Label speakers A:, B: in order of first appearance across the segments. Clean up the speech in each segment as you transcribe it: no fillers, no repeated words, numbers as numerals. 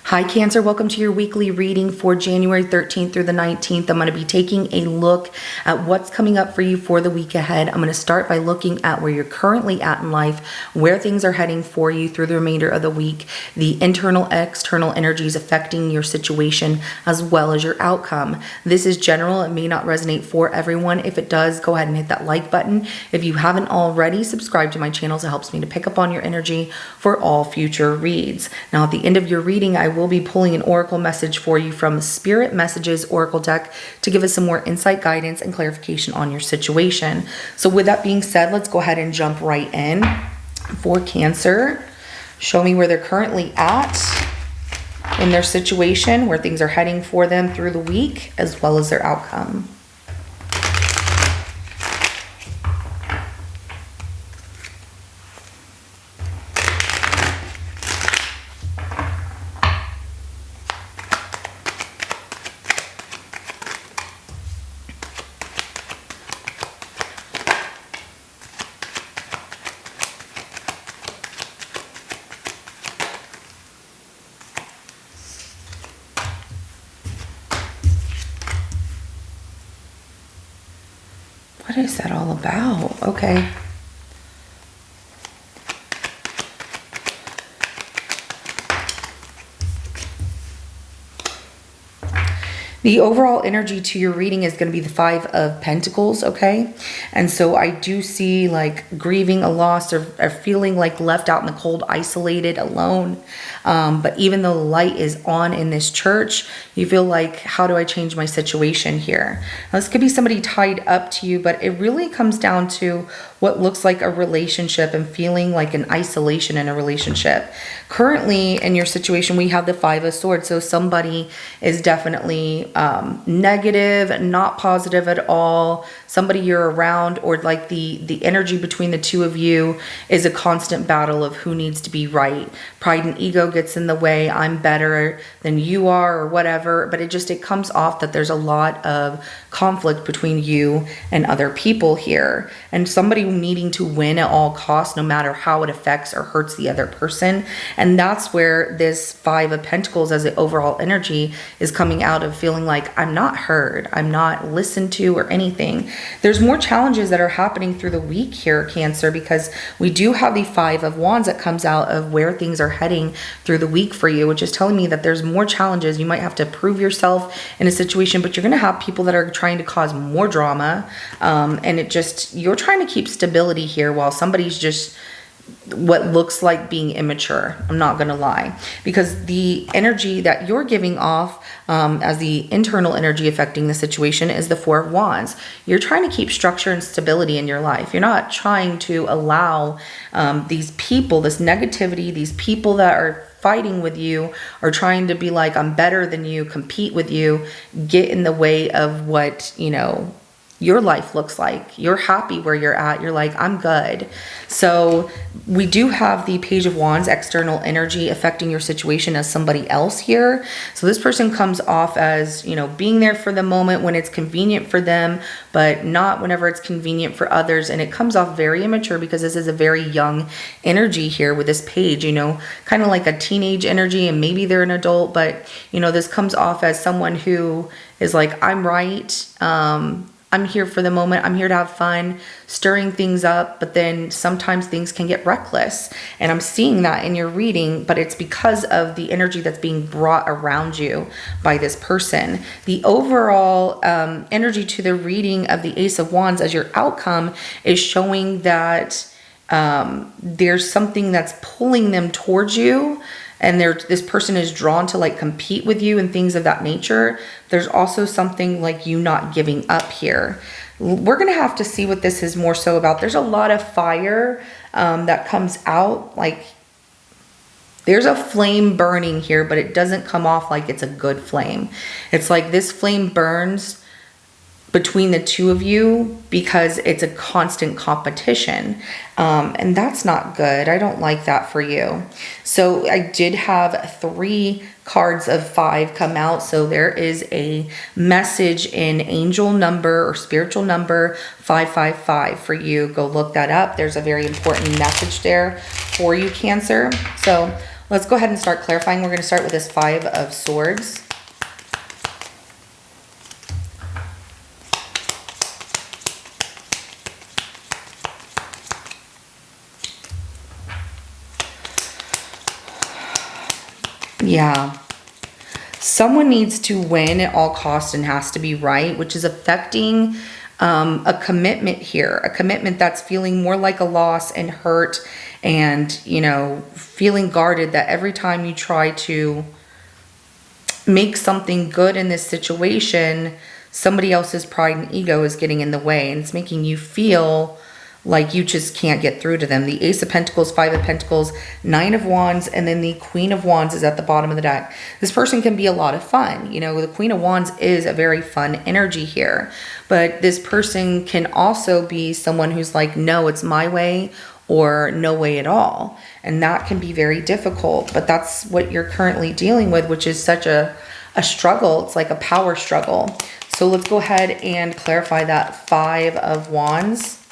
A: Hi Cancer, welcome to your weekly reading for January 13th through the 19th. I'm going to be taking a look at what's coming up for you for the week ahead. I'm going to start by looking at where you're currently at in life, where things are heading for you through the remainder of the week, the internal, external energies affecting your situation, as well as your outcome. This is general. It may not resonate for everyone. If it does, go ahead and hit that like button. If you haven't already, subscribe to my channel. It helps me to pick up on your energy for all future reads. Now, at the end of your reading, I will be pulling an oracle message for you from Spirit Messages Oracle deck to give us some more insight, guidance, and clarification on your situation. So with that being said, let's go ahead and jump right in. For Cancer, show me where they're currently at in their situation, where things are heading for them through the week, as well as their outcome. What is that all about? Okay. The overall energy to your reading is going to be the Five of Pentacles, okay? And so I do see like grieving a loss or feeling like left out in the cold, isolated, alone. But even though the light is on in this church, you feel like, how do I change my situation here? Now, this could be somebody tied up to you, but it really comes down to what looks like a relationship and feeling like an isolation in a relationship. Currently in your situation, we have the Five of Swords. So somebody is definitely negative, not positive at all. Somebody you're around, or like the energy between the two of you is a constant battle of who needs to be right. Pride and ego gets in the way. I'm better than you are, or whatever. But it comes off that there's a lot of conflict between you and other people here, and somebody needing to win at all costs, no matter how it affects or hurts the other person. And that's where this Five of Pentacles as the overall energy is coming out of, feeling like I'm not heard, I'm not listened to, or anything. There's more challenges that are happening through the week here, Cancer, because we do have the Five of Wands that comes out of where things are heading through the week for you, which is telling me that there's more challenges. You might have to prove yourself in a situation, but you're going to have people that are trying to cause more drama. And you're trying to keep stability here while somebody's just what looks like being immature. I'm not going to lie, because the energy that you're giving off as the internal energy affecting the situation is the Four of Wands. You're trying to keep structure and stability in your life. You're not trying to allow these people, this negativity, these people that are fighting with you or trying to be like, I'm better than you, compete with you, get in the way of what, your life looks like. You're happy where you're at. You're like, I'm good. So we do have the Page of Wands, external energy affecting your situation as somebody else here. So this person comes off as, being there for the moment when it's convenient for them, but not whenever it's convenient for others. And it comes off very immature because this is a very young energy here with this page, kind of like a teenage energy, and maybe they're an adult, but this comes off as someone who is like, I'm right. I'm here for the moment. I'm here to have fun, stirring things up, but then sometimes things can get reckless. And I'm seeing that in your reading, but it's because of the energy that's being brought around you by this person. The overall energy to the reading of the Ace of Wands as your outcome is showing that there's something that's pulling them towards you, and this person is drawn to like compete with you and things of that nature. There's also something like you not giving up here. We're going to have to see what this is more so about. There's a lot of fire that comes out. Like there's a flame burning here, but it doesn't come off like it's a good flame. It's like this flame burns between the two of you because it's a constant competition. And that's not good. I don't like that for you. So I did have 3 cards of 5 come out. So there is a message in angel number or spiritual number 555 for you. Go look that up. There's a very important message there for you, Cancer. So Let's go ahead and start clarifying. We're going to start with this 5 of Swords. Yeah. Someone needs to win at all costs and has to be right, which is affecting a commitment here. A commitment that's feeling more like a loss and hurt and, you know, feeling guarded that every time you try to make something good in this situation, somebody else's pride and ego is getting in the way, and it's making you feel like you just can't get through to them. The Ace of Pentacles, 5 of Pentacles, 9 of Wands, and then the Queen of Wands is at the bottom of the deck. This person can be a lot of fun. You know, the Queen of Wands is a very fun energy here. But this person can also be someone who's like, no, it's my way, or no way at all. And that can be very difficult. But that's what you're currently dealing with, which is such a struggle. It's like a power struggle. So let's go ahead and clarify that 5 of Wands.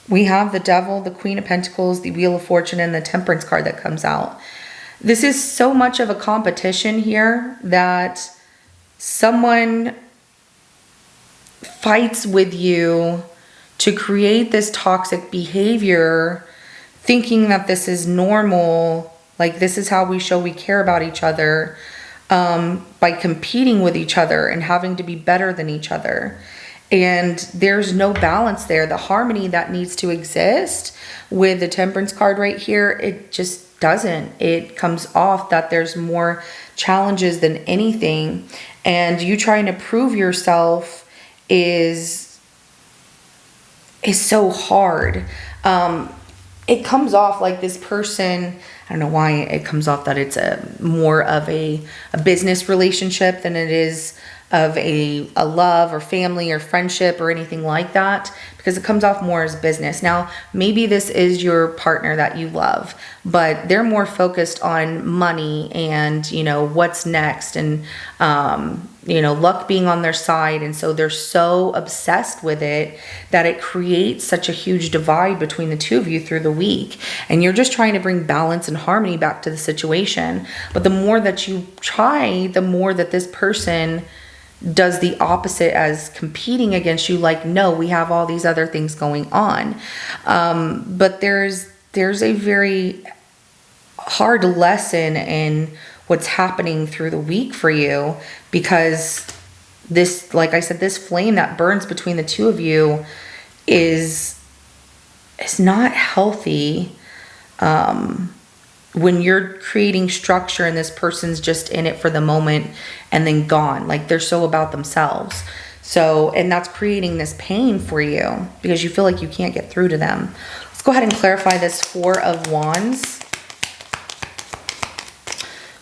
A: We have the Devil, the Queen of Pentacles, the Wheel of Fortune, and the Temperance card that comes out. This is so much of a competition here that someone fights with you to create this toxic behavior, thinking that this is normal, like this is how we show we care about each other, by competing with each other and having to be better than each other. And there's no balance there. The harmony that needs to exist with the Temperance card right here, it just doesn't. It comes off that there's more challenges than anything. And you trying to prove yourself is so hard. It comes off like this person, I don't know why it comes off that it's more of a business relationship than it is of a love or family or friendship or anything like that, because it comes off more as business. Now, maybe this is your partner that you love, but they're more focused on money and, you know, what's next and, you know, luck being on their side. And so they're so obsessed with it that it creates such a huge divide between the two of you through the week. And you're just trying to bring balance and harmony back to the situation. But the more that you try, the more that this person does the opposite as competing against you, like, no, we have all these other things going on. But there's a very hard lesson in what's happening through the week for you, because this, like I said, this flame that burns between the two of you is not healthy. When you're creating structure and this person's just in it for the moment and then gone, like they're so about themselves. So, and that's creating this pain for you because you feel like you can't get through to them. Let's go ahead and clarify this 4 of Wands.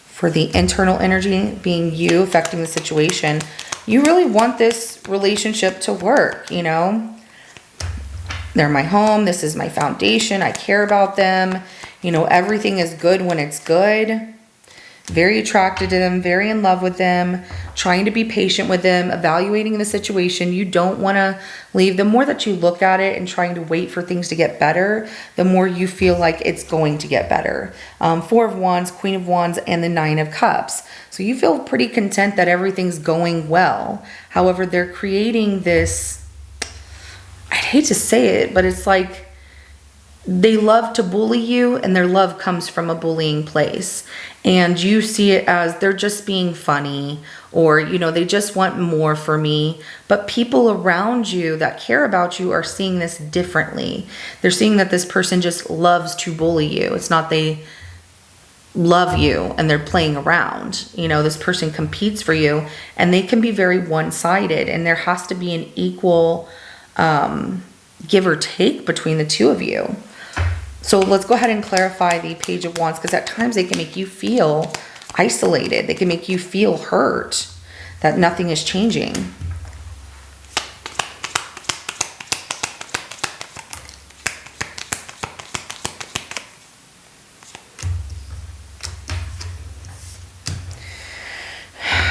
A: For the internal energy being you affecting the situation, you really want this relationship to work, you know? They're my home. This is my foundation. I care about them. You know, everything is good when it's good. Very attracted to them, very in love with them, trying to be patient with them, evaluating the situation. You don't want to leave. The more that you look at it and trying to wait for things to get better, the more you feel like it's going to get better. 4 of Wands, Queen of Wands, and the 9 of Cups. So you feel pretty content that everything's going well. However, they're creating this, I'd hate to say it, but it's like, they love to bully you, and their love comes from a bullying place. And you see it as they're just being funny, or, you know, they just want more for me. But people around you that care about you are seeing this differently. They're seeing that this person just loves to bully you. It's not they love you and they're playing around. You know, this person competes for you, and they can be very one-sided, and there has to be an equal give or take between the two of you. So let's go ahead and clarify the Page of Wands, because at times they can make you feel isolated. They can make you feel hurt, that nothing is changing.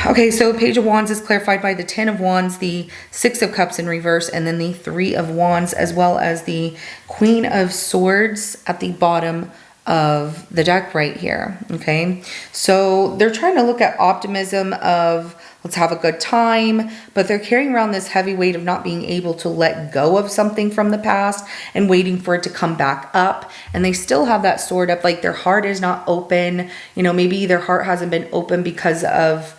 A: Okay, so Page of Wands is clarified by the 10 of Wands, the 6 of Cups in reverse, and then the 3 of Wands, as well as the Queen of Swords at the bottom of the deck right here. Okay, so they're trying to look at optimism of let's have a good time, but they're carrying around this heavy weight of not being able to let go of something from the past and waiting for it to come back up. And they still have that sword up, like their heart is not open. You know, maybe their heart hasn't been open because of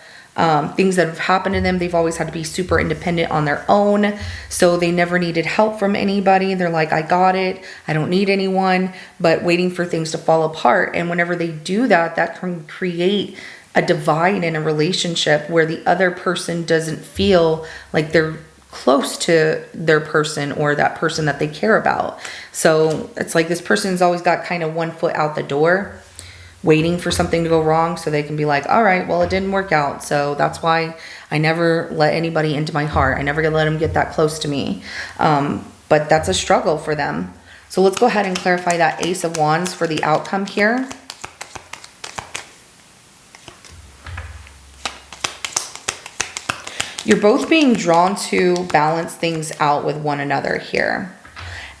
A: things that have happened to them. They've always had to be super independent on their own. So they never needed help from anybody. They're like, I got it. I don't need anyone, but waiting for things to fall apart. And whenever they do that, that can create a divide in a relationship where the other person doesn't feel like they're close to their person or that person that they care about. So it's like this person's always got kind of one foot out the door, waiting for something to go wrong so they can be like, all right, well, it didn't work out. So that's why I never let anybody into my heart. I never gonna let them get that close to me. But that's a struggle for them. So let's go ahead and clarify that Ace of Wands for the outcome here. You're both being drawn to balance things out with one another here.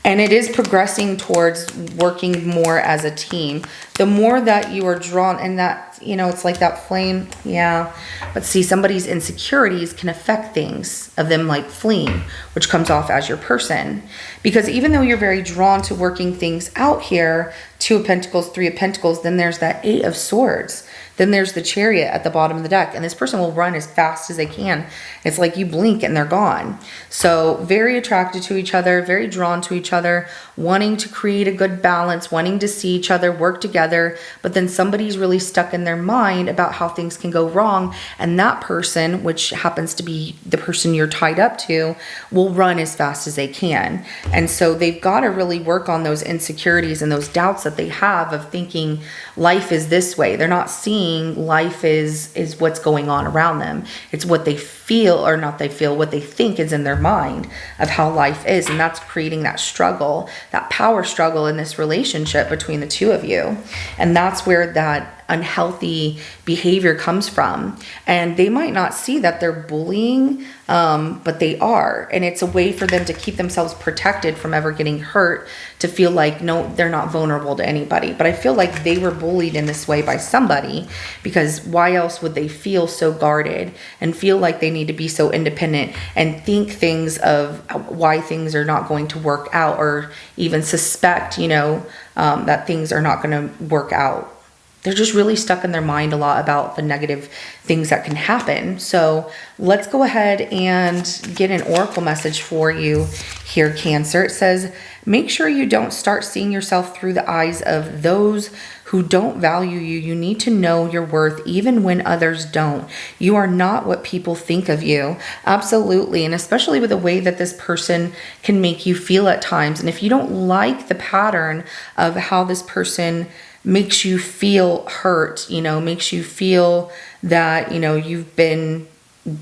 A: And it is progressing towards working more as a team. The more that you are drawn, and that, you know, it's like that flame, yeah. But see, somebody's insecurities can affect things of them like fleeing, which comes off as your person. Because even though you're very drawn to working things out here, 2 of Pentacles, 3 of Pentacles, then there's that 8 of Swords. Then there's the Chariot at the bottom of the deck. And this person will run as fast as they can. It's like you blink and they're gone. So very attracted to each other, very drawn to each other, wanting to create a good balance, wanting to see each other work together. But then somebody's really stuck in their mind about how things can go wrong. And that person, which happens to be the person you're tied up to, will run as fast as they can. And so they've got to really work on those insecurities and those doubts that they have of thinking life is this way. They're not seeing life is what's going on around them. It's what they feel, or not they feel, what they think is in their mind of how life is. And that's creating that struggle, that power struggle in this relationship between the two of you. And that's where that unhealthy behavior comes from. And they might not see that they're bullying, but they are. And it's a way for them to keep themselves protected from ever getting hurt, to feel like, no, they're not vulnerable to anybody. But I feel like they were bullied in this way by somebody, because why else would they feel so guarded and feel like they need to be so independent and think things of why things are not going to work out, or even suspect, you know, that things are not going to work out. They're just really stuck in their mind a lot about the negative things that can happen. So let's go ahead and get an oracle message for you here, Cancer. It says, make sure you don't start seeing yourself through the eyes of those who don't value you. You need to know your worth even when others don't. You are not what people think of you. Absolutely. And especially with the way that this person can make you feel at times. And if you don't like the pattern of how this person makes you feel hurt, you know, makes you feel that, you know, you've been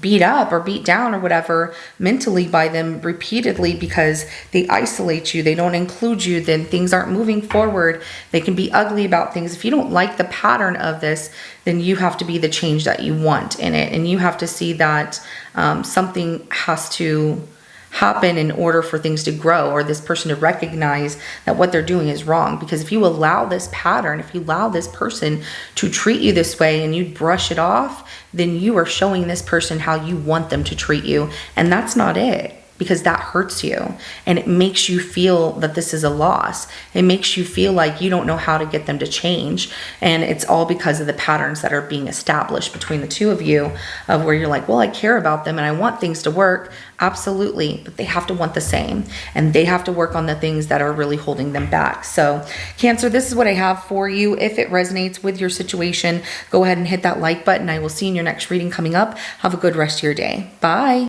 A: beat up or beat down or whatever mentally by them repeatedly because they isolate you, they don't include you, then things aren't moving forward. They can be ugly about things. If you don't like the pattern of this, then you have to be the change that you want in it. And you have to see that something has to happen in order for things to grow, or this person to recognize that what they're doing is wrong. Because if you allow this pattern, if you allow this person to treat you this way and you brush it off, then you are showing this person how you want them to treat you. And that's not it, because that hurts you and it makes you feel that this is a loss. It makes you feel like you don't know how to get them to change. And it's all because of the patterns that are being established between the two of you, of where you're like, well, I care about them and I want things to work. Absolutely. But they have to want the same, and they have to work on the things that are really holding them back. So Cancer, this is what I have for you. If it resonates with your situation, go ahead and hit that like button. I will see you in your next reading coming up. Have a good rest of your day. Bye.